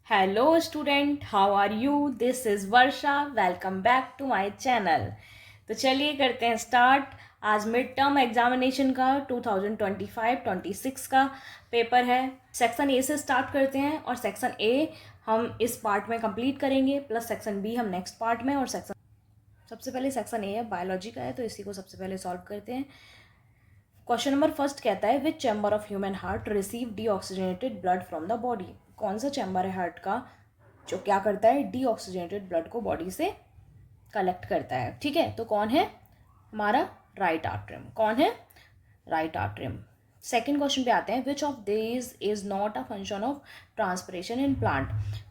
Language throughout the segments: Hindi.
Hello student, how are you? This is Varsha. Welcome back to my channel. तो चलिए करते हैं स्टार्ट। आज मिड टर्म एग्जामिनेशन का 2025-26 का पेपर है। सेक्शन ए से स्टार्ट करते हैं और सेक्शन ए हम इस पार्ट में कंप्लीट करेंगे, प्लस सेक्शन बी हम नेक्स्ट पार्ट में। और सबसे पहले सेक्शन ए है, बायोलॉजी का है, तो इसी को सबसे पहले सॉल्व करते हैं। क्वेश्चन नंबर फर्स्ट कहता है, which chamber of human heart receive deoxygenated blood from the body. कौन सा चैम्बर है हार्ट का जो क्या करता है, डीऑक्सीजनेटेड ब्लड को बॉडी से कलेक्ट करता है। ठीक है, तो कौन है हमारा राइट आर्टरियम। कौन है? Right atrium. सेकेंड क्वेश्चन पे आते हैं, which of this is not a function of transpiration in plant.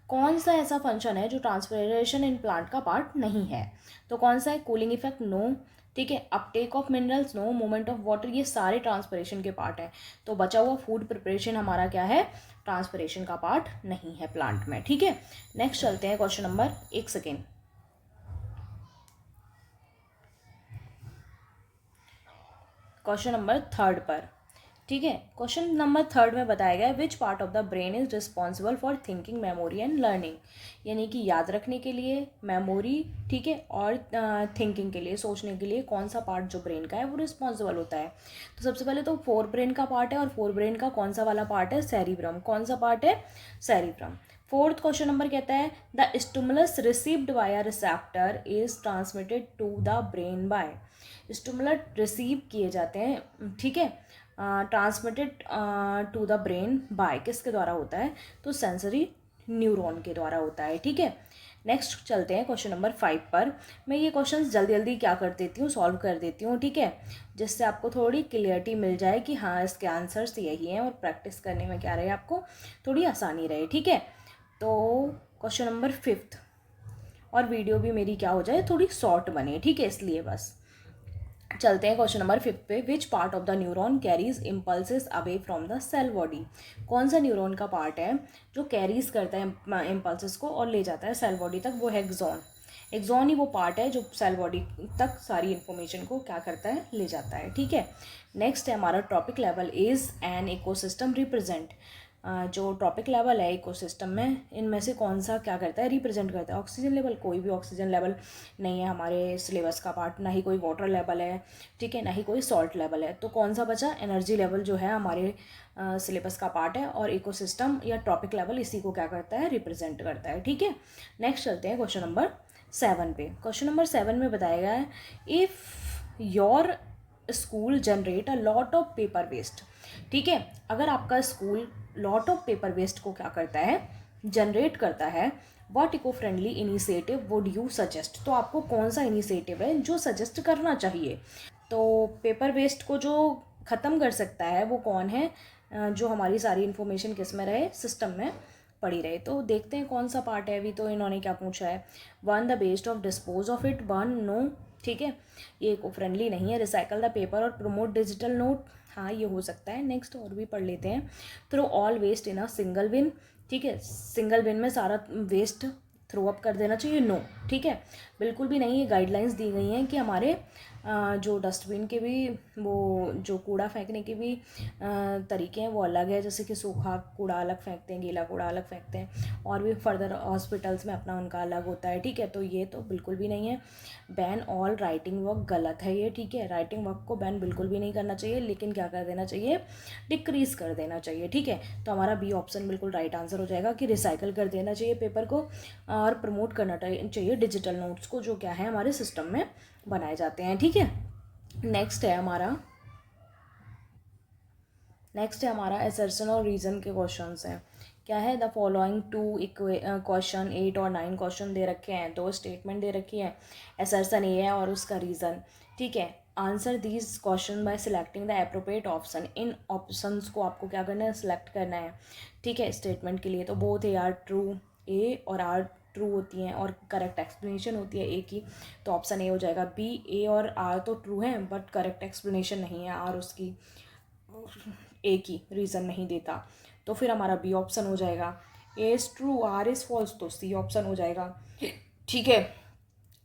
कौन सा ऐसा फंक्शन है जो ट्रांसपिरेशन इन प्लांट का पार्ट नहीं है। तो कौन सा है? Cooling effect, no. ठीक है, uptake of minerals, no. Movement of water, ये सारे ट्रांसपिरेशन के पार्ट है। तो बचा हुआ फूड प्रिपरेशन हमारा क्या है? ट्रांसपिरेशन का पार्ट नहीं है प्लांट में। ठीक है, नेक्स्ट चलते हैं क्वेश्चन नंबर, एक सेकेंड, क्वेश्चन नंबर थर्ड पर। ठीक है, क्वेश्चन नंबर थर्ड में बताया गया है, विच part of the brain is responsible for thinking, memory and learning. यानी कि याद रखने के लिए, मेमोरी, ठीक है, और थिंकिंग के लिए, सोचने के लिए कौन सा पार्ट जो ब्रेन का है वो रिस्पॉन्सिबल होता है। तो सबसे पहले तो फोर ब्रेन का पार्ट है, और फोर ब्रेन का कौन सा वाला पार्ट है? सेरिब्रम। कौन सा पार्ट है? सेरिब्रम। फोर्थ क्वेश्चन नंबर कहता है, the stimulus received by a receptor is transmitted to the brain by. Stimulus receive किए जाते हैं, ठीक है, transmitted to the brain by, किसके द्वारा होता है? तो सेंसरी न्यूरॉन के द्वारा होता है। ठीक है, नेक्स्ट चलते हैं क्वेश्चन नंबर 5 पर। मैं ये क्वेश्चन जल्दी जल्दी क्या कर देती हूँ, सॉल्व कर देती हूँ। ठीक है, जिससे आपको थोड़ी क्लियरिटी मिल जाए कि हाँ इसके आंसर्स यही हैं, और प्रैक्टिस करने में क्या रहे, आपको थोड़ी आसानी रहे। ठीक है, तो क्वेश्चन नंबर 5, और वीडियो भी मेरी क्या हो जाए, थोड़ी शॉर्ट बने। ठीक है, इसलिए बस चलते हैं क्वेश्चन नंबर 5 पे। Which part of the neuron carries impulses away from the cell body. कौन सा न्यूरॉन का पार्ट है जो कैरीज करता है इम्पल्सेस को और ले जाता है सेल बॉडी तक? वो है एक्सॉन। एक्सॉन ही वो पार्ट है जो सेल बॉडी तक सारी इन्फॉर्मेशन को क्या करता है, ले जाता है। ठीक है, नेक्स्ट है हमारा trophic level is an ecosystem represent. जो ट्रॉपिक लेवल है इकोसिस्टम में, इनमें से कौन सा क्या करता है, रिप्रेजेंट करता है? Oxygen level. कोई भी ऑक्सीजन लेवल नहीं है हमारे सिलेबस का पार्ट, ना ही कोई वाटर लेवल है, ठीक है, ना ही कोई सॉल्ट लेवल है। तो कौन सा बचा? एनर्जी लेवल जो है हमारे सिलेबस का पार्ट है, और इकोसिस्टम या ट्रॉपिक लेवल इसी को क्या करता है, रिप्रेजेंट करता है। ठीक है, नेक्स्ट चलते हैं क्वेश्चन नंबर 7 पे। क्वेश्चन नंबर 7 में बताया गया है, if your school generate a lot of paper waste. ठीक है, अगर आपका school lot of paper waste को क्या करता है, जनरेट करता है, what eco friendly initiative would you suggest. तो आपको कौन सा इनिशिएटिव है जो सजेस्ट करना चाहिए? तो पेपर वेस्ट को जो ख़त्म कर सकता है वो कौन है, जो हमारी सारी इन्फॉर्मेशन किस में रहे, सिस्टम में पड़ी रहे। तो देखते हैं कौन सा पार्ट है। अभी तो इन्होंने क्या पूछा है, one the best of dispose of it, one no. ठीक है, ये इको फ्रेंडली नहीं है। रिसाइकल द पेपर और प्रमोट डिजिटल नोट, हाँ ये हो सकता है। नेक्स्ट और भी पढ़ लेते हैं, throw all waste in a single bin. ठीक है, सिंगल बिन में सारा वेस्ट थ्रो अप कर देना चाहिए, नो। ठीक है, बिल्कुल भी नहीं। ये गाइडलाइंस दी गई हैं कि हमारे जो डस्टबिन के भी, वो जो कूड़ा फेंकने के भी तरीके हैं वो अलग है। जैसे कि सूखा कूड़ा अलग फेंकते हैं, गीला कूड़ा अलग फेंकते हैं, और भी फर्दर हॉस्पिटल्स में अपना उनका अलग होता है। ठीक है, तो ये तो बिल्कुल भी नहीं है। बैन ऑल राइटिंग वर्क, गलत है ये। ठीक है, राइटिंग वर्क को बैन बिल्कुल भी नहीं करना चाहिए, लेकिन क्या कर देना चाहिए, डिक्रीज कर देना चाहिए। ठीक है, तो हमारा बी ऑप्शन बिल्कुल राइट आंसर हो जाएगा कि रिसाइकल कर देना चाहिए पेपर को, और प्रमोट करना चाहिए डिजिटल नोट्स को, जो क्या है हमारे सिस्टम में बनाए जाते हैं। ठीक है, नेक्स्ट है हमारा असर्शन और रीज़न के क्वेश्चंस हैं। क्या है, द फॉलोइंग टू क्वेश्चन 8 और 9 क्वेश्चन दे रखे हैं, दो स्टेटमेंट दे रखी है। असर्शन ये है और उसका रीज़न। ठीक है, answer these question by selecting the appropriate option. In options को आपको क्या करना है, सिलेक्ट करना है। ठीक है, स्टेटमेंट के लिए तो बोथ ए आर ट्रू, ए और आर ट्रू होती हैं, और करेक्ट एक्सप्लेनेशन होती है ए की। तो ऑप्शन ए हो जाएगा। बी, ए और आर तो ट्रू हैं बट करेक्ट एक्सप्लेनेशन नहीं है, आर उसकी ए की रीज़न नहीं देता, तो फिर हमारा बी ऑप्शन हो जाएगा। A is true, R is false, तो सी ऑप्शन हो जाएगा। ठीक है,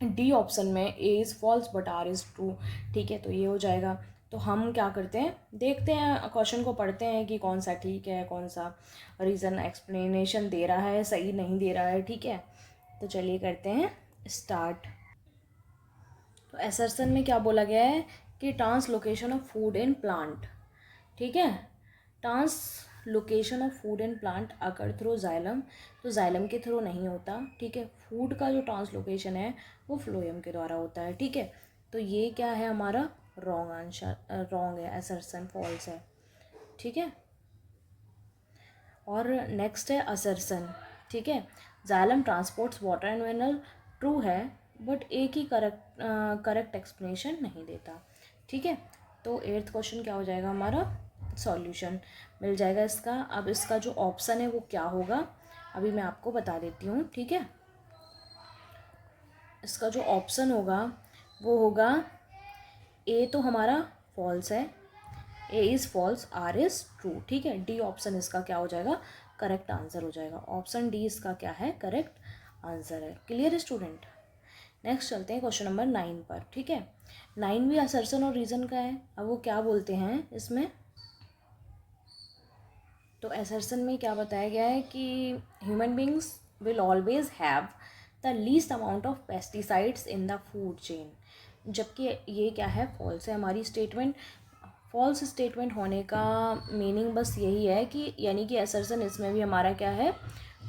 डी ऑप्शन में A is false but R is true. ठीक है, तो ये हो जाएगा। तो हम क्या करते हैं, देखते हैं क्वेश्चन को, पढ़ते हैं कि कौन सा ठीक है, कौन सा रीज़न एक्सप्लेनेशन दे रहा है, सही नहीं दे रहा है, ठीक है। तो चलिए करते हैं स्टार्ट। तो असर्शन में क्या बोला गया है कि translocation of food in plant, ठीक है, translocation of food in plant occur through xylem, तो जाइलम के थ्रू नहीं होता, ठीक है। फूड का जो ट्रांसलोकेशन है वो फ्लोएम के द्वारा होता है, ठीक है। तो ये क्या है हमारा रॉन्ग आंसर, रॉन्ग है, असर्शन फॉल्स है, ठीक है। और नेक्स्ट है असर्शन, ठीक है, xylem transports water and mineral, true है, बट एक ही करेक्ट एक्सप्लेनेशन नहीं देता, ठीक है। तो 8th क्वेश्चन क्या हो जाएगा हमारा, सॉल्यूशन मिल जाएगा इसका। अब इसका जो ऑप्शन है वो क्या होगा अभी मैं आपको बता देती हूँ, ठीक है। इसका जो ऑप्शन होगा वो होगा, ए तो हमारा फॉल्स है, A is false, R is true, ठीक है। डी ऑप्शन इसका क्या हो जाएगा, करेक्ट आंसर हो जाएगा। ऑप्शन डी इसका क्या है, करेक्ट आंसर है। क्लियर है स्टूडेंट। नेक्स्ट चलते हैं क्वेश्चन नंबर 9 पर, ठीक है। 9 भी असर्शन और रीज़न का है। अब वो क्या बोलते हैं इसमें, तो असर्शन में क्या बताया गया है कि human beings will always have the least amount of pesticides in the food chain, जबकि ये क्या है, फॉल्स है हमारी स्टेटमेंट। फॉल्स स्टेटमेंट होने का मीनिंग बस यही है कि यानी कि असर्शन इसमें भी हमारा क्या है,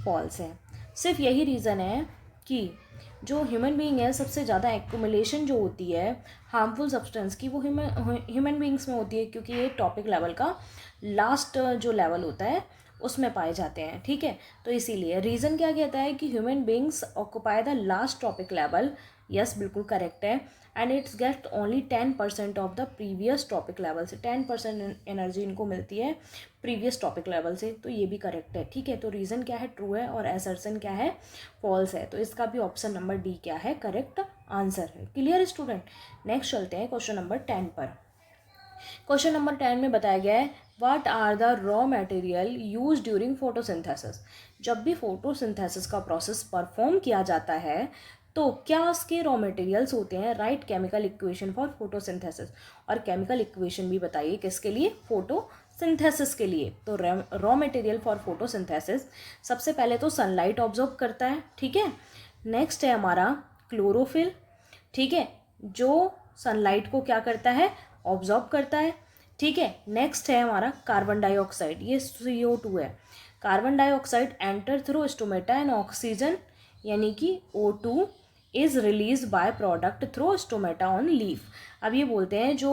फॉल्स है। सिर्फ यही रीज़न है कि जो ह्यूमन बीइंग है सबसे ज़्यादा एक्यूमुलेशन जो होती है हार्मफुल सब्सटेंस की वो ह्यूमन बीइंग्स में होती है, क्योंकि ये टॉपिक लेवल का लास्ट जो लेवल होता है उसमें पाए जाते हैं, ठीक है। तो इसीलिए रीज़न क्या कहता है कि human beings occupy the last topic level, yes बिल्कुल करेक्ट है। And it's get only 10% of the previous topic level से, 10% एनर्जी इनको मिलती है प्रीवियस टॉपिक लेवल से, तो ये भी करेक्ट है, ठीक है। तो रीज़न क्या है, ट्रू है, और असर्शन क्या है, फॉल्स है। तो इसका भी ऑप्शन नंबर डी क्या है, करेक्ट आंसर है। Clear student. नेक्स्ट चलते हैं क्वेश्चन नंबर 10 पर। क्वेश्चन नंबर 10 में बताया गया है what are the raw material use during photosynthesis. जब भी फोटोसिंथेसिस का प्रोसेस परफॉर्म किया जाता है तो क्या उसके रॉ मटेरियल्स होते हैं, right chemical equation for photosynthesis. और केमिकल इक्वेशन भी बताइए किसके लिए, फोटोसिंथेसिस के लिए। तो रॉ मटेरियल फॉर फोटोसिंथेसिस सबसे पहले तो सनलाइट ऑब्जर्व करता है, ठीक है। नेक्स्ट है हमारा क्लोरोफिल, ठीक है, जो सनलाइट को क्या करता है, ऑब्जॉर्ब करता है, ठीक है। नेक्स्ट है हमारा कार्बन डाइऑक्साइड, ये CO2 है। Carbon dioxide enter through stomata and oxygen यानी कि O2 is release by product through stomata on leaf. अब ये बोलते हैं जो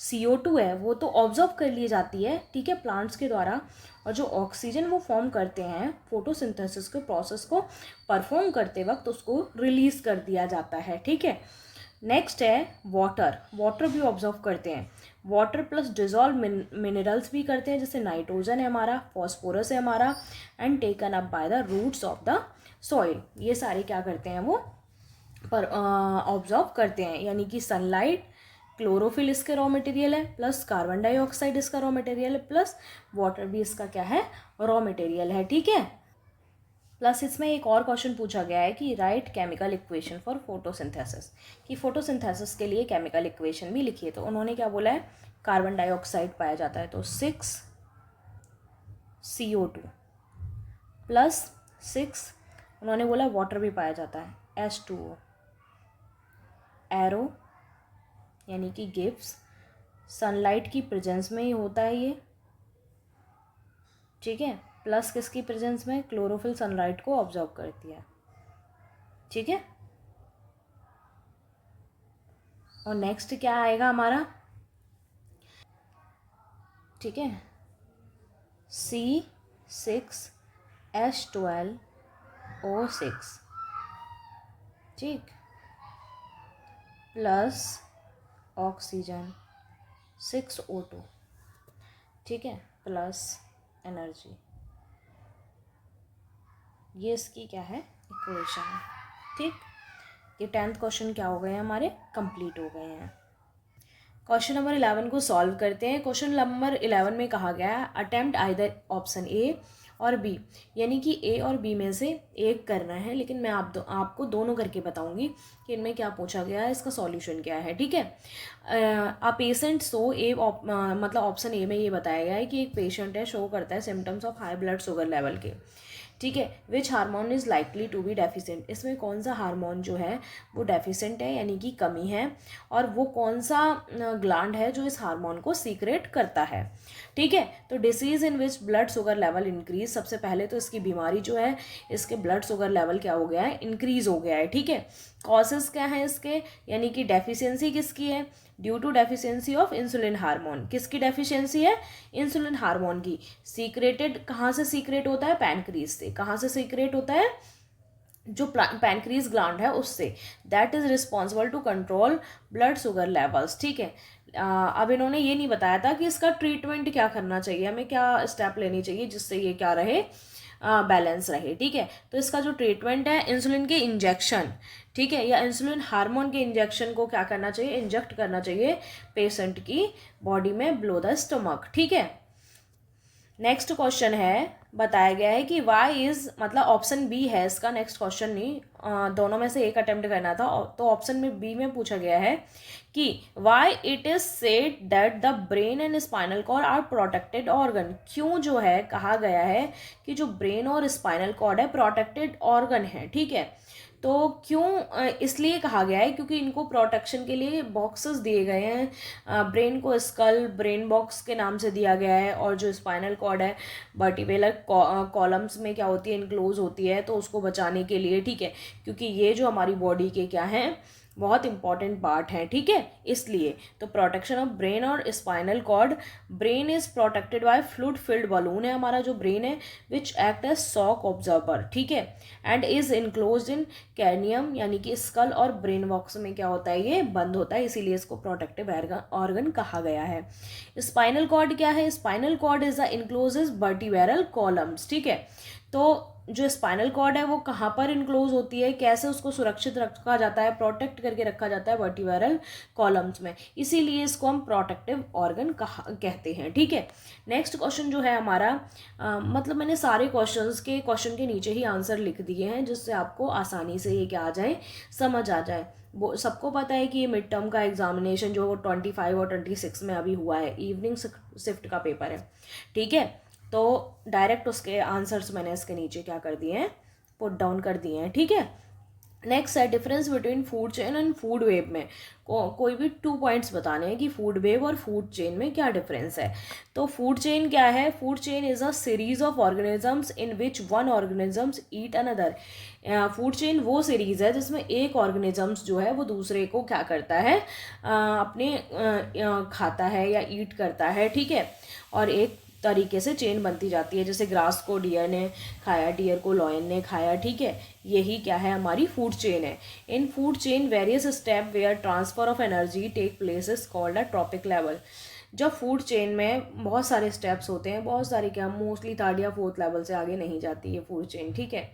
CO2 है वो तो ऑब्जर्व कर ली जाती है, ठीक है, प्लांट्स के द्वारा, और जो ऑक्सीजन वो फॉर्म करते हैं फोटोसिंथेसिस के प्रोसेस को परफॉर्म करते वक्त उसको रिलीज कर दिया जाता है, ठीक है। नेक्स्ट है वाटर, वाटर भी ऑब्जर्व करते हैं, वाटर प्लस डिजॉल्व मिनरल्स भी करते हैं, जैसे नाइट्रोजन है हमारा, फॉस्फोरस है हमारा, and taken up by the roots of the soil. ये सारे क्या करते हैं वो पर ऑब्जर्व करते हैं, यानी कि सनलाइट, क्लोरोफिल इसके रॉ मटेरियल है, प्लस कार्बन डाइऑक्साइड इसका रॉ मटेरियल है, प्लस वाटर भी इसका क्या है, रॉ मटेरियल है, ठीक है। प्लस इसमें एक और क्वेश्चन पूछा गया है कि right chemical equation for photosynthesis, कि फोटोसिंथेसिस के लिए केमिकल इक्वेशन भी लिखिए। तो उन्होंने क्या बोला है, कार्बन डाइऑक्साइड पाया जाता है तो 6CO2 प्लस 6, उन्होंने बोला वाटर भी पाया जाता है H2O, एरो यानी कि गिब्स, सनलाइट की प्रेजेंस में ही होता है ये, ठीक है, प्लस किसकी प्रेजेंस में, क्लोरोफिल सनलाइट को ऑब्जर्व करती है, ठीक है। और नेक्स्ट क्या आएगा हमारा, ठीक है, C6H12O6, ठीक, प्लस ऑक्सीजन 6O2, ठीक है, प्लस एनर्जी, ये इसकी क्या है, इक्वेशन है, ठीक। ये 10th क्वेश्चन क्या हो गए हैं हमारे, कंप्लीट हो गए हैं। क्वेश्चन नंबर 11 को सॉल्व करते हैं। क्वेश्चन नंबर 11 में कहा गया है अटेम्प्ट आइदर ऑप्शन ए और बी, यानी कि ए और बी में से एक करना है, लेकिन मैं आपको दोनों करके बताऊंगी कि इनमें क्या पूछा गया है, इसका सॉल्यूशन क्या है, ठीक है। अ पेशेंट सो ए मतलब ऑप्शन ए में ये बताया गया है कि एक पेशेंट है, शो करता है symptoms of high blood sugar level के, ठीक है। Which hormone is likely to be deficient, इसमें कौन सा हार्मोन जो है वो डेफिशिएंट है यानी कि कमी है, और वो कौन सा ग्लैंड है जो इस हार्मोन को सीक्रेट करता है, ठीक है। तो disease in which blood sugar level increase, सबसे पहले तो इसकी बीमारी जो है, इसके ब्लड शुगर लेवल क्या हो गया है, इंक्रीज हो गया है, ठीक है। कॉजेज क्या है इसके, यानी कि डेफिशिएंसी किसकी है, due to deficiency of insulin hormone, किसकी डेफिशिएंसी है, इंसुलिन हार्मोन की। सीक्रेटेड कहाँ से सीक्रेट होता है, पैनक्रीज से, कहाँ से सीक्रेट होता है, जो पैनक्रीज ग्लैंड है उससे, that is responsible to control blood sugar levels, ठीक है। अब इन्होंने ये नहीं बताया था कि इसका ट्रीटमेंट क्या करना चाहिए, हमें क्या स्टेप लेनी चाहिए जिससे ये क्या रहे, बैलेंस रहे, ठीक है। तो इसका जो ट्रीटमेंट है, इंसुलिन के इंजेक्शन, ठीक है, या इंसुलिन हार्मोन के इंजेक्शन को क्या करना चाहिए, इंजेक्ट करना चाहिए पेशेंट की बॉडी में बिलो द स्टमक, ठीक है। नेक्स्ट क्वेश्चन है, बताया गया है कि वाई इज, मतलब ऑप्शन बी है इसका, नेक्स्ट क्वेश्चन नहीं, दोनों में से एक अटेम्प्ट करना था, तो ऑप्शन में बी में पूछा गया है कि why it is said that the brain and spinal cord are protected organ, क्यों जो है कहा गया है कि जो ब्रेन और स्पाइनल कॉर्ड है प्रोटेक्टेड ऑर्गन है, ठीक है। तो क्यों इसलिए कहा गया है क्योंकि इनको प्रोटेक्शन के लिए बॉक्सेस दिए गए हैं, ब्रेन को स्कल ब्रेन बॉक्स के नाम से दिया गया है, और जो स्पाइनल कॉर्ड है वर्टिब्रल कॉलम्स में क्या होती है, इनक्लोज होती है, तो उसको बचाने के लिए, ठीक है, क्योंकि ये जो हमारी बॉडी के क्या हैं, बहुत इंपॉर्टेंट पार्ट है, ठीक है, इसलिए। तो प्रोटेक्शन ऑफ ब्रेन और spinal cord, brain is protected by fluid filled balloon है हमारा जो ब्रेन है, which act as shock observer, ठीक है, and is enclose in cranium, यानी कि स्कल और ब्रेन बॉक्स में क्या होता है, ये बंद होता है, इसीलिए इसको प्रोटेक्टिव ऑर्गन कहा गया है। स्पाइनल कॉर्ड क्या है, spinal cord is the encloses vertebral columns, ठीक है। तो जो स्पाइनल कॉर्ड है वो कहाँ पर इनक्लोज होती है, कैसे उसको सुरक्षित रखा जाता है, प्रोटेक्ट करके रखा जाता है वर्टिब्रल कॉलम्स में, इसीलिए इसको हम प्रोटेक्टिव ऑर्गन कहते हैं, ठीक है। नेक्स्ट क्वेश्चन जो है हमारा, मतलब मैंने सारे क्वेश्चन के नीचे ही आंसर लिख दिए हैं, जिससे आपको आसानी से ये क्या आ जाए, समझ आ जाए। वो सबको पता है कि ये मिड टर्म का एग्जामिनेशन जो 25 और 26 में अभी हुआ है, इवनिंग शिफ्ट का पेपर है, ठीक है। तो डायरेक्ट उसके आंसर्स मैंने इसके नीचे क्या कर दिए हैं, पुट डाउन कर दिए हैं, ठीक है। नेक्स्ट है difference between food chain and food web में कोई भी 2 पॉइंट्स बताने हैं कि फूड वेव और फूड चेन में क्या डिफरेंस है। तो फूड चेन क्या है, food chain is a series of organisms in which one organisms eat another. Food chain वो सीरीज है जिसमें एक ऑर्गेनिजम्स जो है वो दूसरे को क्या करता है, अपने खाता है या ईट करता है, ठीक है, और एक तरीके से चेन बनती जाती है, जैसे ग्रास को डियर ने खाया, डियर को लॉयन ने खाया, ठीक है, यही क्या है, हमारी फूड चेन है। In food chain various step where transfer of energy take place is called a trophic level. जब फूड चेन में बहुत सारे स्टेप्स होते हैं, बहुत सारे क्या, मोस्टली 3rd या 4th लेवल से आगे नहीं जाती है फूड चेन, ठीक है,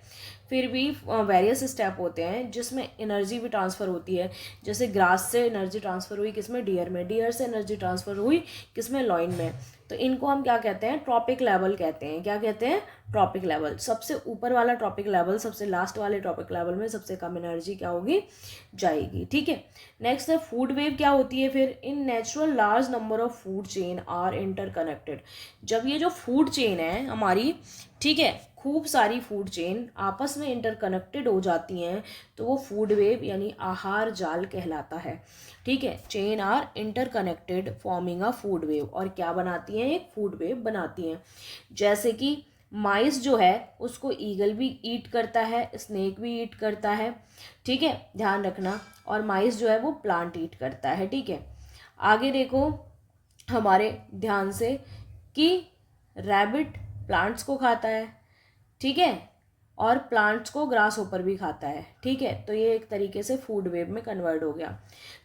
फिर भी वेरियस स्टेप होते हैं जिसमें एनर्जी भी ट्रांसफ़र होती है, जैसे ग्रास से एनर्जी ट्रांसफ़र हुई किसमें, डियर में, डियर से एनर्जी ट्रांसफ़र हुई किसमें, लॉइन में। तो इनको हम क्या कहते हैं, ट्रॉपिक लेवल कहते हैं, क्या कहते हैं, ट्रॉपिक लेवल। सबसे ऊपर वाला ट्रॉपिक लेवल, सबसे लास्ट वाले ट्रॉपिक लेवल में सबसे कम एनर्जी क्या होगी, जाएगी, ठीक है। नेक्स्ट है फूड वेव, क्या होती है फिर, in natural large number of food chain are interconnected. जब ये जो फूड चेन है हमारी, ठीक है, खूब सारी फूड चेन आपस में इंटरकनेक्टेड हो जाती हैं, तो वो फूड वेव यानी आहार जाल कहलाता है, ठीक है। Chain are interconnected forming a food web, और क्या बनाती हैं, एक फूड वेव बनाती हैं। जैसे कि माइस जो है उसको ईगल भी ईट करता है, स्नेक भी ईट करता है, ठीक है, ध्यान रखना, और माइस जो है वो प्लांट ईट करता है, ठीक है। आगे देखो हमारे ध्यान से कि रैबिट प्लांट्स को खाता है, ठीक है, और प्लांट्स को ग्रास ओपर भी खाता है, ठीक है। तो ये एक तरीके से फूड वेव में कन्वर्ट हो गया।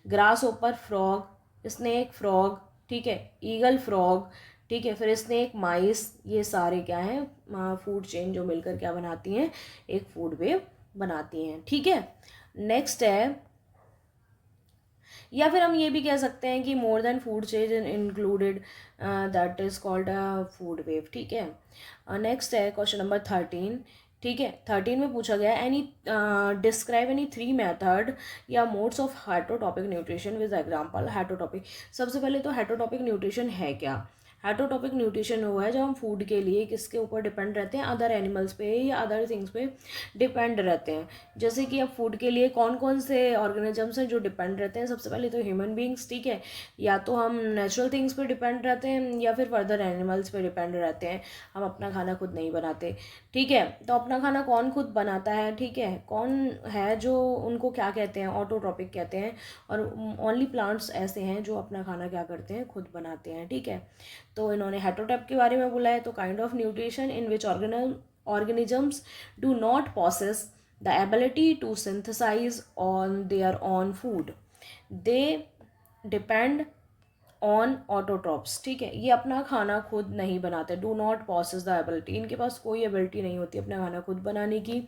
ग्रास ओपर फ्रॉग, स्नेक फ्रॉग, ठीक है, ईगल फ्रॉग, ठीक है, फिर स्नेक माइस, ये सारे क्या हैं, फूड चेन जो मिलकर क्या बनाती हैं, एक फूड वेव बनाती हैं, ठीक है। नेक्स्ट है या फिर हम ये भी कह सकते हैं कि more than food change included, that is called food web, ठीक है। नेक्स्ट है क्वेश्चन नंबर 13, ठीक है। 13 में पूछा गया एनी डिस्क्राइब एनी 3 मेथड या modes of heterotrophic nutrition with example. Heterotrophic, सबसे पहले तो हेटरोटॉपिक न्यूट्रिशन है क्या? हेटरोटॉपिक न्यूट्रिशन वो है जब हम फूड के लिए किसके ऊपर डिपेंड रहते हैं, अदर एनिमल्स पे या अदर थिंग्स पे डिपेंड रहते हैं। जैसे कि अब फूड के लिए कौन कौन से ऑर्गेनिजम्स हैं जो डिपेंड रहते हैं, सबसे पहले तो ह्यूमन बींग्स, ठीक है। या तो हम नेचुरल थिंग्स पे डिपेंड रहते हैं या फिर फर्दर एनिमल्स पे डिपेंड रहते हैं। हम अपना खाना खुद नहीं बनाते, ठीक है। तो अपना खाना कौन खुद बनाता है, ठीक है, कौन है जो, उनको क्या कहते हैं, ऑटोट्रॉपिक कहते हैं। और ओनली प्लांट्स ऐसे हैं जो अपना खाना क्या करते हैं, खुद बनाते हैं, ठीक है। तो इन्होंने हेटरोटॉप के बारे में बोला है, तो kind of nutrition in which organisms do not possess the ability to synthesize on their own food, they depend on autotrophs, ठीक है। ये अपना खाना खुद नहीं बनाते, do not possesses the ability, इनके पास कोई एबिलिटी नहीं होती अपना खाना खुद बनाने की।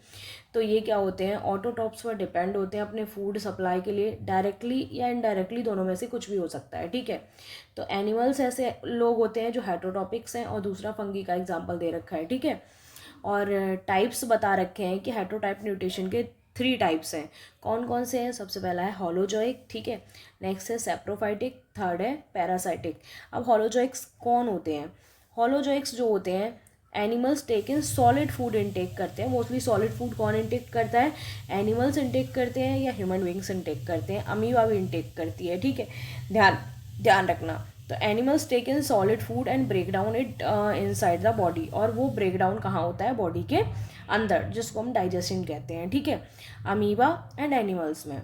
तो ये क्या होते हैं, ऑटोट्रॉप्स पर डिपेंड होते हैं अपने फूड सप्लाई के लिए, डायरेक्टली या इनडायरेक्टली, दोनों में से कुछ भी हो सकता है, ठीक है। तो एनिमल्स ऐसे लोग होते हैं जो हेटरोटॉपिक्स हैं, और दूसरा फंगी का एग्जाम्पल दे रखा है, ठीक है। और टाइप्स बता रखे हैं कि हेटरोटाइप न्यूट्रिशन के 3 टाइप्स हैं। कौन कौन से हैं? सबसे पहला है होलोजोइक, ठीक है। नेक्स्ट है सेप्रोफाइटिक, थर्ड है पैरासाइटिक। अब होलोजोइक्स कौन होते हैं? होलोजोइक्स जो होते हैं, animals take in solid food intake करते हैं। मोस्टली सॉलिड फूड कौन इनटेक करता है? एनिमल्स इनटेक करते हैं या ह्यूमन बींग्स इनटेक करते हैं। अमीबा भी इनटेक करती है, ठीक है, ध्यान ध्यान रखना। तो animals take in solid food and break down it inside the body, और वो ब्रेक डाउन कहाँ होता है? बॉडी के अंदर, जिसको हम डाइजेशन कहते हैं, ठीक है, अमीबा एंड एनिमल्स में।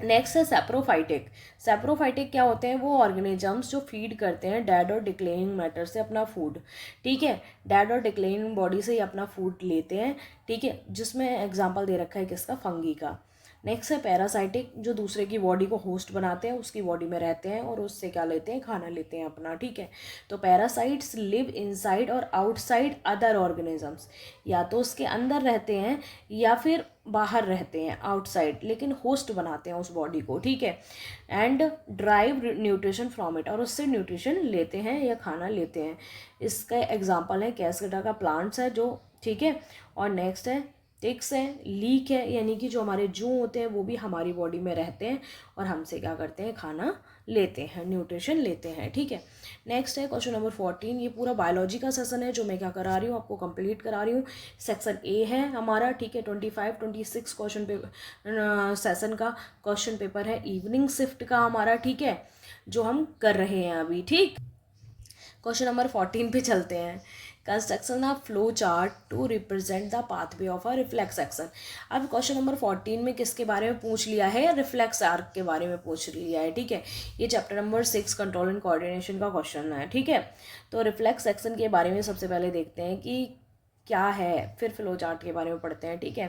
नेक्स्ट है सेप्रोफाइटिक। सेप्रोफाइटिक क्या होते हैं? वो ऑर्गेनिजम्स जो फीड करते हैं डेड और डिक्लेइंग मैटर से अपना फूड, ठीक है, डेड और डिक्लेइंग बॉडी से ही अपना फूड लेते हैं, ठीक है, जिसमें एग्जाम्पल दे रखा है किसका? फंगी का। नेक्स्ट है पैरासाइटिक, जो दूसरे की बॉडी को होस्ट बनाते हैं, उसकी बॉडी में रहते हैं और उससे क्या लेते हैं? खाना लेते हैं अपना, ठीक है। तो पैरासाइट्स लिव इनसाइड और आउटसाइड अदर ऑर्गेनिजम्स, या तो उसके अंदर रहते हैं या फिर बाहर रहते हैं आउटसाइड, लेकिन होस्ट बनाते हैं उस बॉडी को, ठीक है। And drive nutrition from it, और उससे न्यूट्रिशन लेते हैं या खाना लेते हैं। इसका एग्जाम्पल है कैस्केडा का प्लांट्स है जो, ठीक है। और नेक्स्ट है टिक्स है, लीक है, यानी कि जो हमारे जू होते हैं वो भी हमारी बॉडी में रहते हैं और हमसे क्या करते हैं? खाना लेते हैं, न्यूट्रिशन लेते हैं, ठीक है। नेक्स्ट है क्वेश्चन नंबर 14। ये पूरा बायोलॉजी का सेशन है जो मैं क्या करा रही हूँ, आपको कंप्लीट करा रही हूँ। सेक्शन ए है हमारा, ठीक है। 25-26 क्वेश्चन पेपर सेशन का क्वेश्चन पेपर है इवनिंग शिफ्ट का हमारा, ठीक है, जो हम कर रहे हैं अभी, ठीक। क्वेश्चन नंबर 14 पे चलते हैं। Construction of flow chart to represent the pathway of a reflex action. अब क्वेश्चन नंबर 14 में किसके बारे में पूछ लिया है? रिफ्लेक्स आर्क के बारे में पूछ लिया है, ठीक है। ये chapter number 6 control and coordination का क्वेश्चन है, ठीक है। तो रिफ्लेक्स एक्शन के बारे में सबसे पहले देखते हैं कि क्या है, फिर फ्लो चार्ट के बारे में पढ़ते हैं, ठीक है।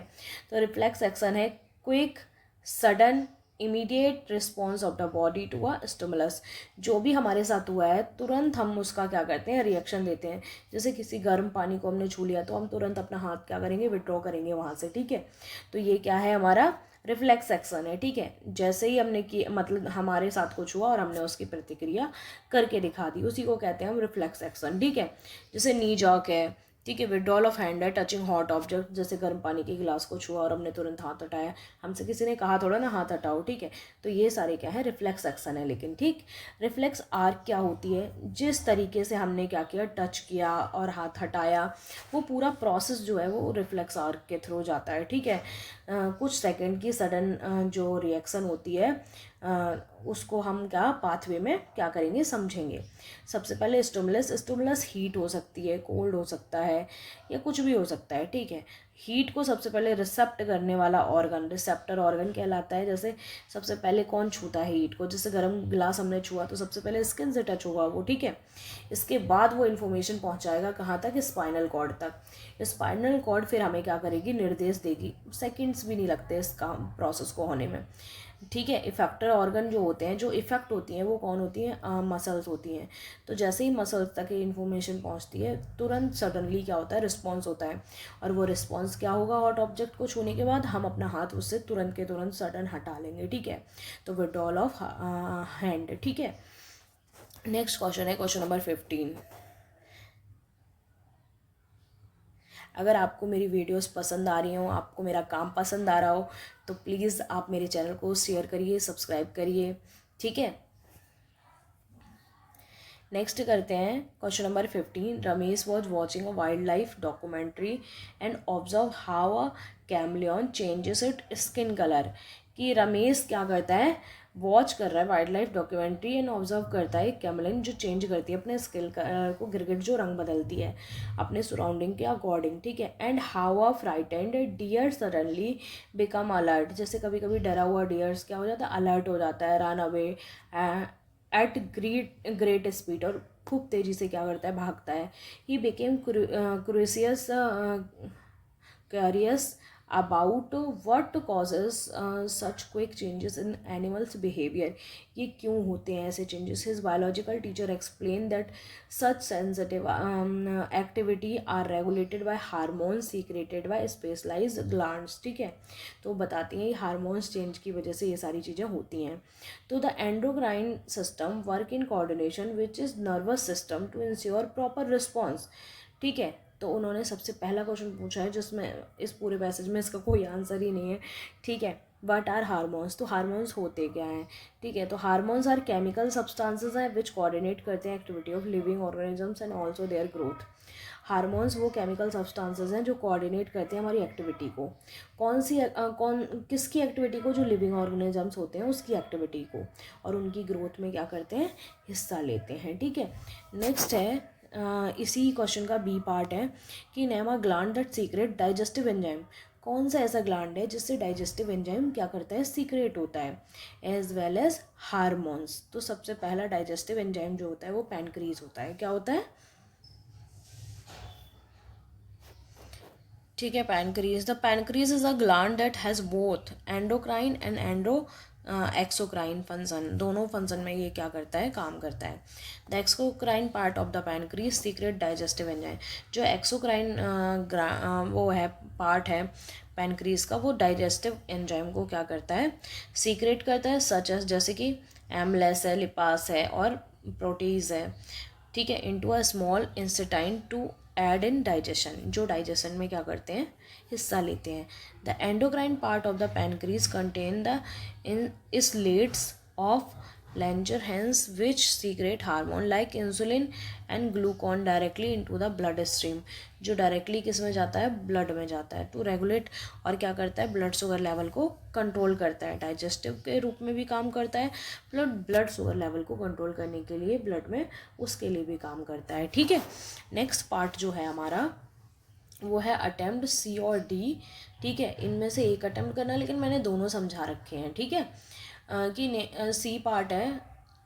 तो रिफ्लेक्स एक्शन है quick, sudden, immediate response of the body to a stimulus. जो भी हमारे साथ हुआ है तुरंत हम उसका क्या करते हैं? रिएक्शन देते हैं। जैसे किसी गर्म पानी को हमने छू लिया तो हम तुरंत अपना हाथ क्या करेंगे? विड्रॉ करेंगे वहाँ से, ठीक है। तो ये क्या है? हमारा रिफ्लेक्स एक्शन है, ठीक है। जैसे ही हमने की, मतलब हमारे साथ कुछ हुआ और हमने उसकी प्रतिक्रिया करके दिखा दी, उसी को कहते हैं हम रिफ्लेक्स एक्शन, ठीक है। जैसे नी जॉक है, ठीक है, विड्रॉल ऑफ हैंड है, टचिंग हॉट ऑब्जेक्ट, जैसे गर्म पानी के गिलास को छुआ और हमने तुरंत हाथ हटाया, हमसे किसी ने कहा थोड़ा ना हाथ हटाओ, ठीक है। तो ये सारे क्या है? रिफ्लेक्स एक्शन है। लेकिन ठीक, रिफ्लेक्स आर्क क्या होती है? जिस तरीके से हमने क्या किया, टच किया और हाथ हटाया, वो पूरा प्रोसेस जो है वो रिफ्लेक्स आर्क के थ्रू जाता है, ठीक है। कुछ सेकंड की सडन जो रिएक्शन होती है उसको हम क्या पाथवे में क्या करेंगे? समझेंगे। सबसे पहले स्टिमुलस हीट हो सकती है, कोल्ड हो सकता है, या कुछ भी हो सकता है, ठीक है। हीट को सबसे पहले रिसेप्ट करने वाला ऑर्गन रिसेप्टर ऑर्गन कहलाता है। जैसे सबसे पहले कौन छूता है हीट को? जैसे गर्म गिलास हमने छुआ तो सबसे पहले स्किन से टच होगा वो, ठीक है। इसके बाद वो इन्फॉर्मेशन पहुंचाएगा कहाँ तक? स्पाइनल कॉर्ड तक। स्पाइनल कॉर्ड फिर हमें क्या करेगी? निर्देश देगी। सेकेंड्स भी नहीं लगते इस काम प्रोसेस को होने में। ठीक है। इफेक्टर ऑर्गन जो होते हैं, जो इफेक्ट होती हैं वो कौन होती हैं, मसल्स होती हैं। तो जैसे ही मसल्स तक ये इन्फॉर्मेशन पहुंचती है तुरंत सडनली क्या होता है, रिस्पॉन्स होता है। और वो रिस्पॉन्स क्या होगा, हॉट ऑब्जेक्ट को छूने के बाद हम अपना हाथ उससे तुरंत के तुरंत सडन हटा लेंगे। ठीक है, तो विड्रॉल ऑफ हैंड। ठीक है, नेक्स्ट क्वेश्चन है क्वेश्चन नंबर 15। अगर आपको मेरी वीडियोस पसंद आ रही हो, आपको मेरा काम पसंद आ रहा हो, तो प्लीज़ आप मेरे चैनल को शेयर करिए, सब्सक्राइब करिए। ठीक है, नेक्स्ट करते हैं question number 15। Ramesh was watching a wildlife documentary and observe how a chameleon changes it skin colour. कि रमेश क्या करता है, वॉच कर रहा है wildlife documentary and observe करता है कैमलियन जो चेंज करती है अपने स्किन कलर को, गिरगिट जो रंग बदलती है अपने सराउंडिंग के अकॉर्डिंग। ठीक है, and how a frightened deer suddenly become alert. जैसे कभी कभी डरा हुआ डियर्स क्या हो जाता है, अलर्ट हो जाता है, run away at great speed, और खूब तेज़ी से क्या करता है, भागता है। He became curious about what causes such quick changes in animals behaviour. ये क्यों होते हैं ऐसे changes. His biological teacher explain that such sensitive activity are regulated by hormones secreted by specialised glands. ठीक है, तो बताती हैं हार्मोन्स चेंज की वजह से ये सारी चीज़ें होती हैं। तो the endocrine system work in coordination which is nervous system to ensure proper response. ठीक है, तो उन्होंने सबसे पहला क्वेश्चन पूछा है जिसमें इस पूरे पैसेज में इसका कोई आंसर ही नहीं है। ठीक है, वट आर हार्मोन्स। तो हार्मोन्स होते क्या हैं। ठीक है, तो हार्मोन्स आर केमिकल सब्सटेंसेस हैं विच कोऑर्डिनेट करते हैं activity of living organisms and also their growth. Hormones वो केमिकल सब्सटेंसेस हैं जो कोऑर्डिनेट करते हैं हमारी एक्टिविटी को। कौन सी कौन किसकी एक्टिविटी को, जो लिविंग ऑर्गेनिजम्स होते हैं उसकी एक्टिविटी को, और उनकी ग्रोथ में क्या करते हैं, हिस्सा लेते हैं। ठीक है, नेक्स्ट है इसी क्वेश्चन का बी पार्ट है कि name a gland that secret digestive enzyme. कौन सा ऐसा ग्लैंड है जिससे डाइजेस्टिव एंजाइम क्या करता है, सीक्रेट होता है, एज वेल एज हार्मोन्स। तो सबसे पहला डाइजेस्टिव एंजाइम जो होता है वो पैनक्रीज होता है। क्या होता है, ठीक है, pancreas. The pancreas is a gland that has both endocrine and exocrine function. दोनों फंक्शन में ये क्या करता है, काम करता है। The exocrine part of the pancreas secrete digestive enzyme. जो एक्सोक्राइन वो है, पार्ट है पैनक्रीज का, वो डाइजेस्टिव एंजाइम को क्या करता है, सीक्रेट करता है। सच एज जैसे कि एमलेस है, लिपास है और प्रोटीज है। ठीक है, into a small intestine to aid in digestion, जो डाइजेशन में क्या करते हैं, हिस्सा लेते हैं। The endocrine part of the pancreas contain the in isolates of Langerhans which secrete hormone like insulin and glucagon directly into the bloodstream. जो डायरेक्टली किस में जाता है, ब्लड में जाता है, टू रेगुलेट, और क्या करता है, ब्लड शुगर लेवल को कंट्रोल करता है। डाइजेस्टिव के रूप में भी काम करता है, ब्लड शुगर लेवल को कंट्रोल करने के लिए ब्लड में उसके लिए भी काम करता है। ठीक है, नेक्स्ट पार्ट जो है हमारा वो है अटेम्प्ट सी और डी। ठीक है, इनमें से एक अटेम्प्ट करना, लेकिन मैंने दोनों समझा रखे हैं। ठीक है, कि सी पार्ट है,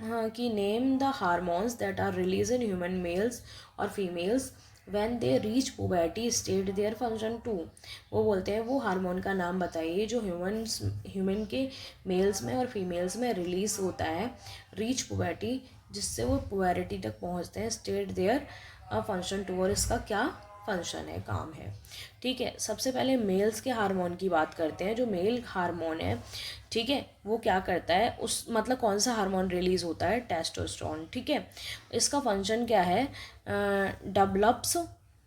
हाँ, कि name the hormones that are release in human males और females when they reach puberty state their function too. वो बोलते हैं वो हार्मोन का नाम बताइए जो ह्यूमन के मेल्स में और फीमेल्स में रिलीज होता है, रीच पुबर्टी, जिससे वो पुबर्टी तक पहुंचते हैं, स्टेट देयर फंक्शन टू, और इसका क्या फंक्शन है, काम है। ठीक है, सबसे पहले मेल्स के हार्मोन की बात करते हैं। जो मेल हार्मोन है, ठीक है, वो क्या करता है, उस मतलब कौन सा हार्मोन रिलीज होता है, टेस्टोस्टेरोन। ठीक है, इसका फंक्शन क्या है, develops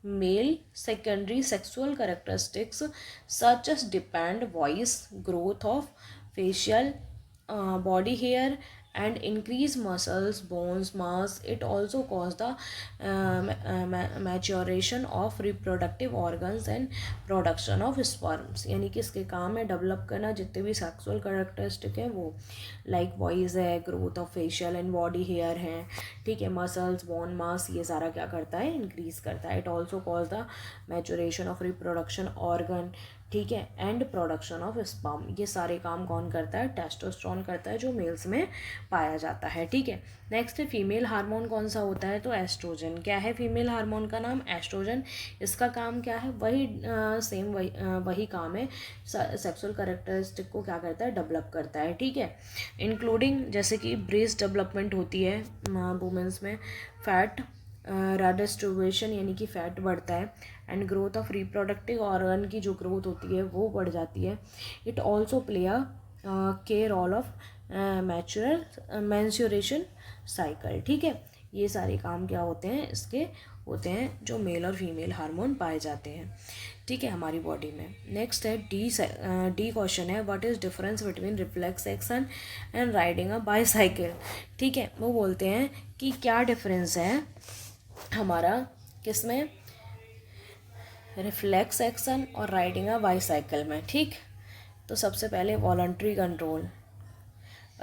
male secondary sexual characteristics such as depend voice, growth of facial body hair and increase muscles bones mass. It also cause the maturation of reproductive organs and production of sperms। यानी कि इसके काम है डेवलप करना जितने भी सेक्सुअल कैरेक्टरिस्टिक हैं वो, लाइक वॉइस है, growth of facial and body hair हैं। ठीक है, मसल्स बोन मास, ये सारा क्या करता है, इंक्रीज करता है। It also cause the maturation of reproduction organ. ठीक है, एंड प्रोडक्शन ऑफ स्पर्म। ये सारे काम कौन करता है? टेस्टोस्टेरोन करता है, जो मेल्स में पाया जाता है। ठीक है, नेक्स्ट है फीमेल हार्मोन कौन सा होता है? तो एस्ट्रोजन। क्या है फीमेल हार्मोन का नाम? एस्ट्रोजन। इसका काम क्या है? वही सेम वही काम है, सेक्सुअल कैरेक्टरिस्टिक को क्या करता है? डेवलप करता है। ठीक है, इंक्लूडिंग जैसे कि ब्रेस्ट डेवलपमेंट होती है वुमेंस में, फैट रेडिस्ट्रीब्यूशन यानी कि फैट बढ़ता है, and growth of reproductive organ की जो ग्रोथ होती है वो बढ़ जाती है। इट ऑल्सो प्ले अ के रोल ऑफ मैंस्योरेशन साइकिल। ठीक है, ये सारे काम क्या होते हैं? इसके होते हैं जो मेल और फीमेल हार्मोन पाए जाते हैं। ठीक है, हमारी बॉडी में। नेक्स्ट है डी क्वेश्चन है, what is difference between reflex action and riding a bicycle. ठीक है, वो बोलते हैं कि क्या डिफरेंस है हमारा किसमें? रिफ्लेक्स एक्शन और राइडिंग अ बाईसाइकिल में। ठीक, तो सबसे पहले voluntary control.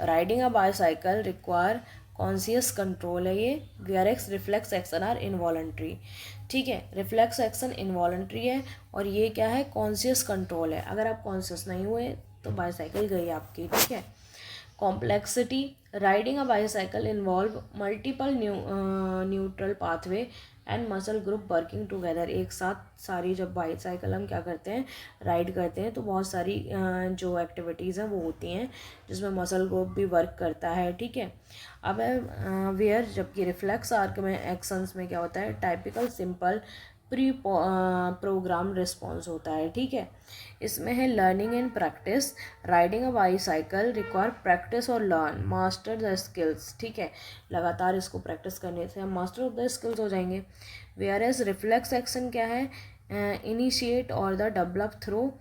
Riding a bicycle require conscious control है ये, वेयरएक्स रिफ्लेक्स एक्शन आर इनवॉलंटरी। ठीक है, रिफ्लेक्स एक्शन इनवॉलंटरी है और ये क्या है? कॉन्शियस कंट्रोल है। अगर आप कॉन्शियस नहीं हुए तो बाईसाइकिल गई आपकी। ठीक है, complexity, riding a bicycle involve multiple neutral pathway and muscle group working together. एक साथ सारी जब बाईसाइकिल हम क्या करते हैं? राइड करते हैं, तो बहुत सारी जो एक्टिविटीज़ हैं वो होती हैं जिसमें मसल ग्रुप भी वर्क करता है। ठीक है, अब वेयर जबकि रिफ्लेक्स आर्क में एक्शंस में क्या होता है? Typical simple pre programme response होता है। ठीक है, इसमें है learning and practice. Riding a bicycle require practice और लर्न मास्टर द स्किल्स। ठीक है, लगातार इसको प्रैक्टिस करने से हम मास्टर ऑफ द स्किल्स हो जाएंगे। वेयर एज रिफ्लेक्स एक्शन क्या है? इनिशिएट और the develop through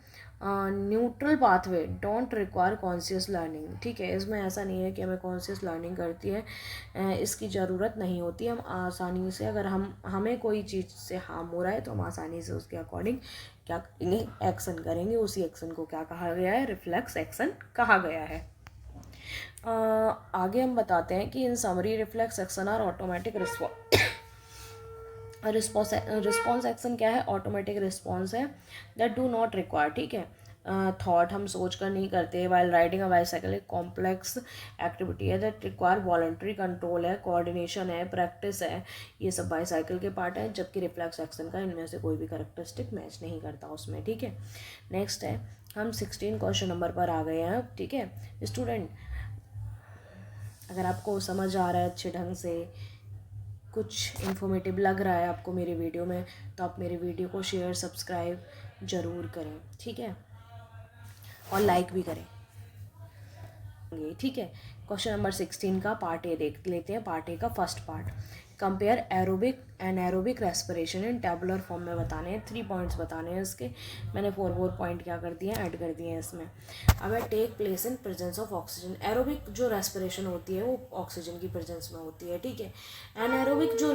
neutral pathway, don't require conscious learning. ठीक है, इसमें ऐसा नहीं है कि हमें कॉन्शियस लर्निंग करती है, इसकी ज़रूरत नहीं होती। हम आसानी से, अगर हमें कोई चीज़ से हार्म हो रहा है तो हम आसानी से उसके अकॉर्डिंग क्या करेंगे? एक्शन करेंगे। उसी एक्शन को क्या कहा गया है? रिफ्लेक्स एक्शन कहा गया है। आगे हम बताते हैं कि in summary reflex action are automatic response action क्या है? ऑटोमेटिक रिस्पॉन्स है दैट डू नॉट रिक्वायर। ठीक है, थॉट हम सोच कर नहीं करते। वाइल राइडिंग अ बाईसाइकिल एक कॉम्प्लेक्स एक्टिविटी है दैट रिक्वायर वॉलंटरी कंट्रोल है, कोऑर्डिनेशन है, प्रैक्टिस है। ये सब बाईसाइकिल के पार्ट है, जबकि रिफ्लेक्स एक्शन का इनमें से कोई भी कैरेक्टरिस्टिक मैच नहीं करता उसमें। ठीक है, नेक्स्ट है, हम 16 क्वेश्चन नंबर पर आ गए हैं। ठीक है स्टूडेंट, अगर आपको समझ आ रहा है अच्छे ढंग से, कुछ इन्फॉर्मेटिव लग रहा है आपको मेरे वीडियो में, तो आप मेरे वीडियो को शेयर सब्सक्राइब ज़रूर करें। ठीक है, और लाइक भी करें। ठीक है, क्वेश्चन नंबर 16 का पार्ट ए देख लेते हैं। पार्ट ए का first part, compare aerobic and aerobic respiration in tabular form में बताने हैं। 3 पॉइंट्स बताने हैं इसके। मैंने 4 पॉइंट क्या कर दिए हैं? ऐड कर दिए हैं इसमें। अब है take place in presence of oxygen. Aerobic जो रेस्पिरेशन होती है वो ऑक्सीजन की प्रेजेंस में होती है। ठीक है, एनाएरोबिक जो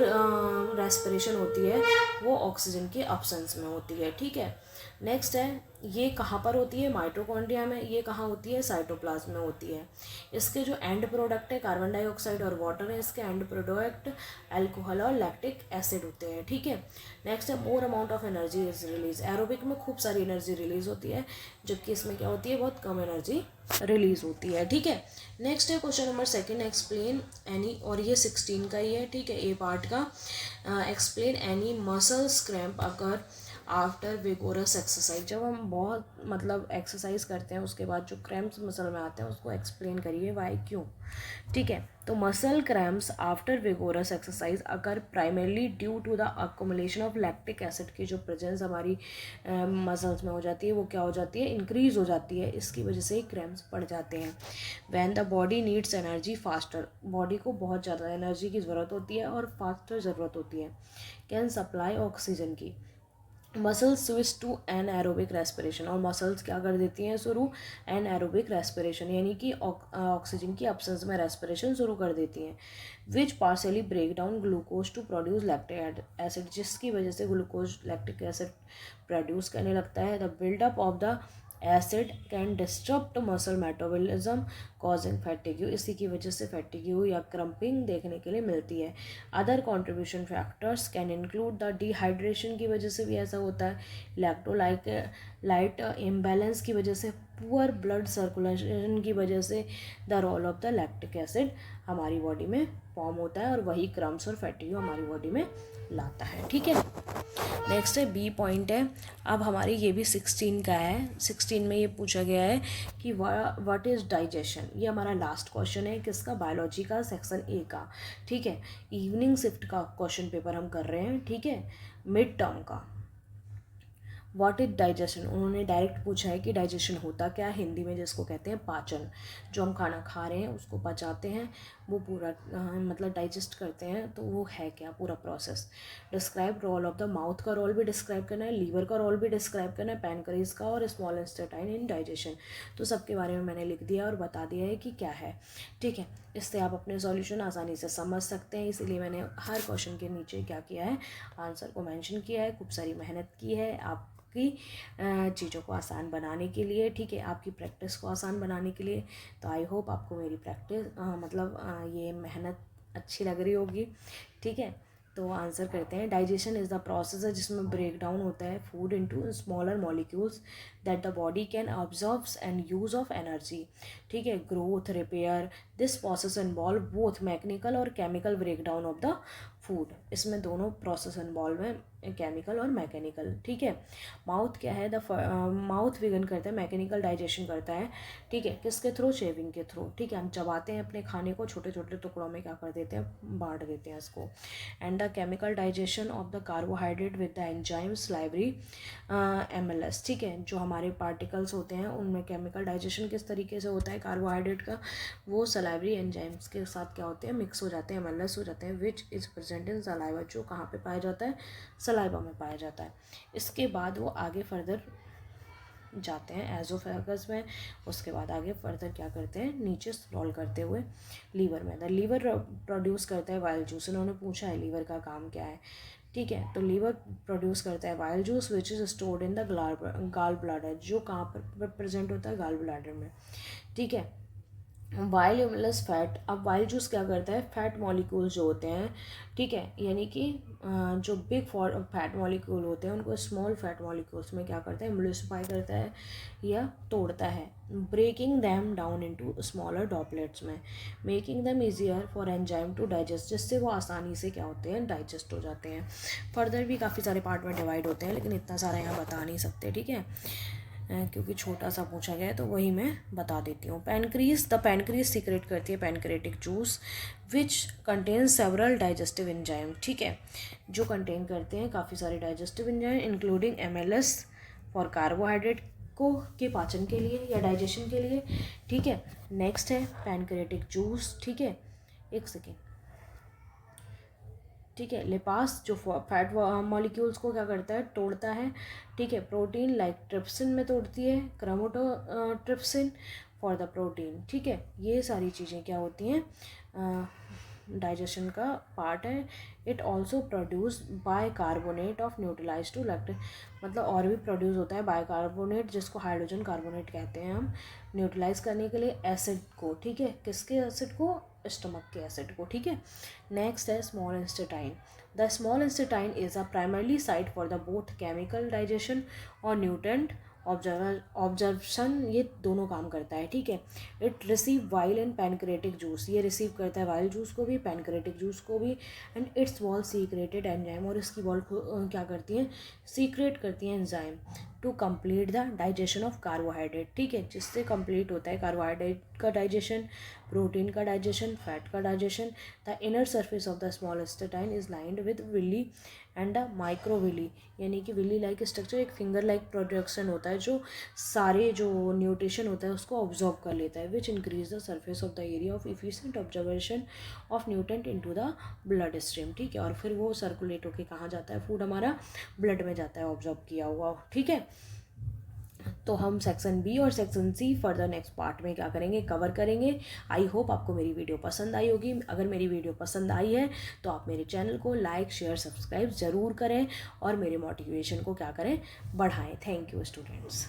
रेस्पिरेशन होती है वो ऑक्सीजन के अब्सेंस में होती है। ठीक है, नेक्स्ट है, ये कहाँ पर होती है? माइटोकॉन्ड्रिया में। ये कहाँ होती है? साइटोप्लाज्म में होती है। इसके जो एंड प्रोडक्ट है कार्बन डाइऑक्साइड और वाटर है, इसके एंड प्रोडक्ट अल्कोहल और लैक्टिक एसिड होते हैं। ठीक है, नेक्स्ट है, more amount of energy is release. Aerobic में खूब सारी एनर्जी रिलीज होती है, जबकि इसमें क्या होती है? बहुत कम एनर्जी रिलीज होती है। ठीक है, नेक्स्ट है क्वेश्चन नंबर 2, एक्सप्लेन एनी, और ये 16 का ही है। ठीक है, ए पार्ट का। एक्सप्लेन एनी मसल्स क्रैम्प अगर आफ्टर विगोरस एक्सरसाइज। जब हम बहुत एक्सरसाइज करते हैं उसके बाद जो क्रैम्प्स मसल में आते हैं उसको एक्सप्लेन करिए, वाई, क्यों। ठीक है, तो muscle cramps after vigorous exercise अगर primarily due to the accumulation of lactic acid की जो प्रेजेंस हमारी मसल्स में हो जाती है वो क्या हो जाती है? इंक्रीज हो जाती है। इसकी वजह से ही क्रैम्प्स पड़ जाते हैं। When the body needs energy faster, body को बहुत ज़्यादा एनर्जी की ज़रूरत होती है और फास्टर ज़रूरत होती है कैन सप्लाई ऑक्सीजन की। Muscles switch to anaerobic respiration, और मसल्स क्या कर देती हैं? शुरू एन एरोबिक रेस्पिरेशन यानी कि ऑक्सीजन की अब्सेंस में रेस्पिरेशन शुरू कर देती हैं। Which partially break down glucose to produce lactic acid, जिसकी वजह से ग्लूकोज लैक्टिक एसिड प्रोड्यूस करने लगता है। The buildup of the acid can disturb muscle metabolism causing fatigue, इसी की वजह से फैटिग्यू या क्रम्पिंग देखने के लिए मिलती है। Other contribution factors can include the dehydration की वजह से भी ऐसा होता है, इलेक्ट्रोलाइट इम्बैलेंस की वजह से, पुअर ब्लड सर्कुलेशन की वजह से, the role of the lactic acid हमारी बॉडी में फॉर्म होता है और वही क्रम्स और फैटिग्यू हमारी बॉडी में लाता है। ठीक है, नेक्स्ट है बी पॉइंट है। अब हमारी ये भी 16 का है। 16 में ये पूछा गया है कि व्हाट इज़ डाइजेशन। ये हमारा लास्ट क्वेश्चन है किसका, बायोलॉजी का, सेक्शन ए का। ठीक है, इवनिंग शिफ्ट का क्वेश्चन पेपर हम कर रहे हैं। ठीक है, मिड टर्म का। व्हाट इज डाइजेशन, उन्होंने डायरेक्ट पूछा है कि डाइजेशन होता क्या है, हिंदी में जिसको कहते हैं पाचन। जो हम खाना खा रहे हैं उसको पचाते हैं, वो पूरा मतलब डाइजेस्ट करते हैं, तो वो है क्या पूरा process. Describe role of the mouth का रोल भी डिस्क्राइब करना है, लीवर का रोल भी डिस्क्राइब करना है, पैनक्रीज का और स्मॉल इंटेस्टाइन इन डाइजेशन। तो सबके बारे में मैंने लिख दिया और बता दिया है कि क्या है। ठीक है, इससे आप अपने सॉल्यूशन आसानी से समझ सकते हैं, इसीलिए मैंने हर क्वेश्चन के नीचे क्या किया है, आंसर को मेंशन किया है। खूब सारी मेहनत की है आपकी चीज़ों को आसान बनाने के लिए। ठीक है, आपकी प्रैक्टिस को आसान बनाने के लिए। तो आई होप आपको मेरी प्रैक्टिस ये मेहनत अच्छी लग रही होगी। ठीक है, तो आंसर करते हैं। डाइजेशन इज़ द प्रोसेस है जिसमें ब्रेक डाउन होता है food into smaller molecules that the body can absorbs and use of energy. ठीक है, growth, repair, this process involve both mechanical और chemical break down of the food. इसमें दोनों प्रोसेस इन्वॉल्व हैं, केमिकल और मैकेनिकल। ठीक है, माउथ क्या है, माउथ विगन करता है, मैकेनिकल डाइजेशन करता है। ठीक है, किसके थ्रू, शेविंग के थ्रू। ठीक है, हम चबाते हैं अपने खाने को, छोटे छोटे टुकड़ों में क्या कर देते हैं, बांट देते हैं इसको। And the chemical digestion of the carbohydrate with the enzyme salivary MLS। ठीक है, जो हमारे पार्टिकल्स होते हैं उनमें केमिकल डाइजेशन किस तरीके से होता है कार्बोहाइड्रेट का, वो सलाइवरी एंजाइम्स के साथ क्या होते हैं, मिक्स हो जाते हैं, MLS हो जाते हैं, which is present in saliva, जो कहाँ पे पाया जाता है, सलाइवा में पाया जाता है। इसके बाद वो आगे फर्दर जाते हैं एजोफेगस में, उसके बाद आगे फर्दर क्या करते हैं, नीचे स्क्रॉल करते हुए लीवर में। द लीवर प्रोड्यूस करता है वाइल जूस। इन्होंने पूछा है लीवर का काम क्या है। ठीक है, तो लीवर प्रोड्यूस करता है while juice which is stored in the गाल ब्लाडर, जो कहाँ पर प्रेजेंट होता है, गाल ब्लाडर में। ठीक है, वाइल यूमुलस फैट। अब वाइल जूस क्या करता है, फैट मॉलिक्यूल्स जो होते हैं, ठीक है, यानी कि जो बिग फैट मॉलिक्यूल होते हैं उनको स्मॉल फैट मॉलिक्यूल्स में क्या करता है, एम्युलिसिफाई करता है या तोड़ता है, breaking them down into smaller droplets में, making them easier for enzyme to digest, जिससे वो आसानी से क्या होते हैं, डाइजेस्ट हो जाते हैं। फर्दर भी काफ़ी सारे पार्ट में डिवाइड होते हैं, लेकिन इतना सारा यहाँ बता नहीं सकते। ठीक है, क्योंकि छोटा सा पूछा गया है तो वही मैं बता देती हूँ। पैनक्रीज सीक्रेट करती है pancreatic juice which contains several digestive enzyme. ठीक है, जो कंटेन करते हैं काफ़ी सारे digestive enzyme including MLS for carbohydrate को के पाचन के लिए या डाइजेशन के लिए। ठीक है, नेक्स्ट है पैनक्रेटिक जूस। ठीक है, एक सेकेंड। ठीक है, लिपास जो फैट मॉलिक्यूल्स को क्या करता है, तोड़ता है। ठीक है, प्रोटीन लाइक ट्रिप्सिन में तोड़ती है, क्रोमेटोट्रिप्सिन फॉर द प्रोटीन। ठीक है, ये सारी चीज़ें क्या होती हैं, डाइजेशन का पार्ट है। It also produce bicarbonate of neutralise to lactic, मतलब और भी प्रोड्यूस होता है बाय कार्बोनेट, जिसको हाइड्रोजन कार्बोनेट कहते हैं हम, न्यूट्रलाइज करने के लिए एसिड को। ठीक है, किसके एसिड को, स्टमक के एसिड को। ठीक है, नेक्स्ट है small intestine. The small intestine is a primarily site for the both chemical digestion और न्यूट्रेंट ऑब्जर्वेशन, ये दोनों काम करता है। ठीक है, it receive bile and pancreatic juice, ये रिसीव करता है वाइल जूस को भी, पैनक्रेटिक जूस को भी। And its wall secreted enzyme, और इसकी वॉल क्या करती हैं, सीक्रेट करती हैं enzyme to complete the digestion of carbohydrate. ठीक है, जिससे कंप्लीट होता है कार्बोहाइड्रेट का डाइजेशन, प्रोटीन का डाइजेशन, फैट का digestion. The inner surface of the small intestine is lined with villi and the microvilli, यानी कि विली लाइक स्ट्रक्चर, एक फिंगर लाइक प्रोडक्शन होता है जो सारे जो न्यूट्रिशन होता है उसको ऑब्जॉर्व कर लेता है, which increase the surface of the area of efficient observation of nutrient into the blood stream. ठीक है, और फिर वो सर्कुलेट होकर कहाँ जाता है, फूड हमारा ब्लड में जाता है ऑब्जॉर्व किया हुआ। ठीक है, तो हम सेक्शन बी और section C further next part में क्या करेंगे, कवर करेंगे। आई होप आपको मेरी वीडियो पसंद आई होगी। अगर मेरी वीडियो पसंद आई है तो आप मेरे चैनल को लाइक, शेयर, सब्सक्राइब ज़रूर करें और मेरे मोटिवेशन को क्या करें, बढ़ाएं। Thank you students.